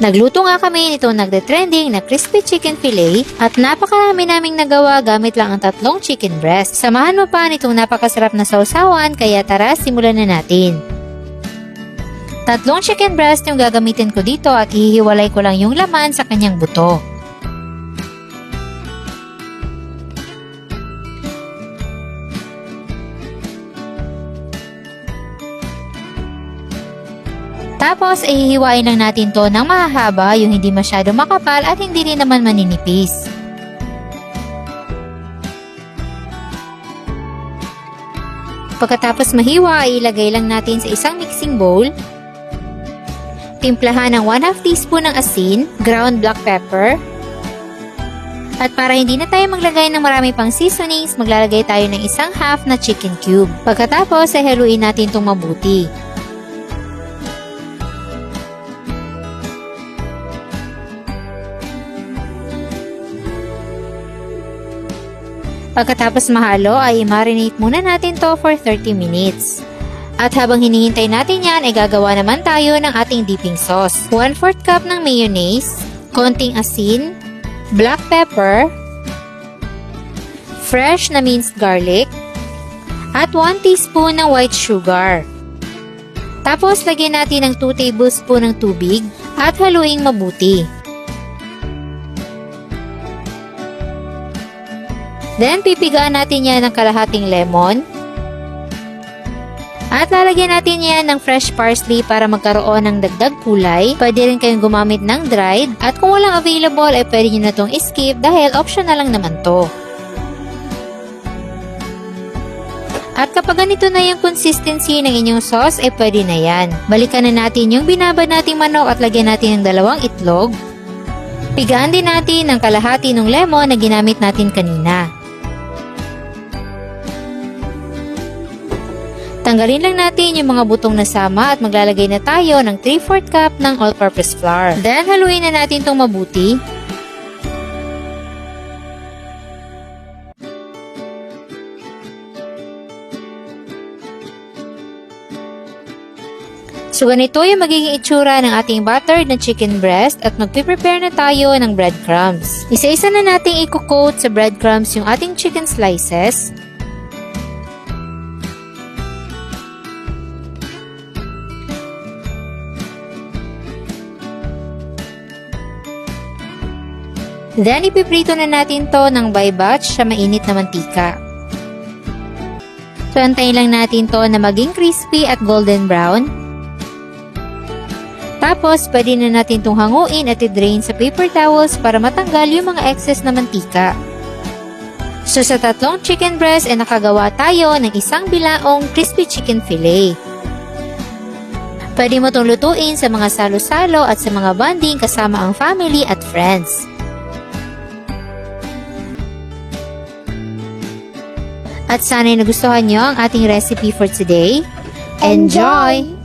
Nagluto nga kami nitong nagde-trending na crispy chicken fillet at napakarami naming nagawa gamit lang ang 3 chicken breast. Samahan mo pa nitong napakasarap na sausawan kaya tara simulan na natin. 3 chicken breast yung gagamitin ko dito at ihiwalay ko lang yung laman sa kanyang buto. Tapos, ihihiwain lang natin to ng mahahaba, yung hindi masyado makapal at hindi rin naman maninipis. Pagkatapos mahiwa, ilagay lang natin sa isang mixing bowl. Timplahan ng 1/2 teaspoon ng asin, ground black pepper. At para hindi na tayo maglagay ng marami pang seasonings, maglalagay tayo ng 1/2 na chicken cube. Pagkatapos, ay haluin natin itong mabuti. Pagkatapos mahalo ay i-marinate muna natin to for 30 minutes. At habang hinihintay natin yan ay gagawa naman tayo ng ating dipping sauce. 1/4 cup ng mayonnaise, konting asin, black pepper, fresh na minced garlic, at 1 teaspoon ng white sugar. Tapos lagyan natin ng 2 tablespoon ng tubig at haluing mabuti. Then, pipigaan natin yan ng kalahating lemon. At lalagyan natin yan ng fresh parsley para magkaroon ng dagdag kulay. Pwede rin kayong gumamit ng dried. At kung walang available, ay pwede nyo na itong skip dahil optional lang naman to. At kapag ganito na yung consistency ng inyong sauce, ay pwede na yan. Balikan na natin yung binabad nating manok at lagyan natin ng 2 itlog. Pigaan din natin ng kalahati ng lemon na ginamit natin kanina. Tanggalin lang natin yung mga butong nasama at maglalagay na tayo ng 3/4 cup ng all-purpose flour. Then, haluin na natin itong mabuti. So, ganito yung magiging itsura ng ating buttered na chicken breast at magpiprepare na tayo ng breadcrumbs. Isa-isa na nating i-coat sa breadcrumbs yung ating chicken slices. Then, ipiprito na natin to ng by batch sa mainit na mantika. So, antayin lang natin to na maging crispy at golden brown. Tapos, pwede na natin itong hanguin at i-drain sa paper towels para matanggal yung mga excess na mantika. So, sa 3 chicken breast ay nakagawa tayo ng isang bilaong crispy chicken fillet. Pwede mo itong lutuin sa mga salo-salo at sa mga bonding kasama ang family at friends. At sana'y nagustuhan nyo ang ating recipe for today. Enjoy!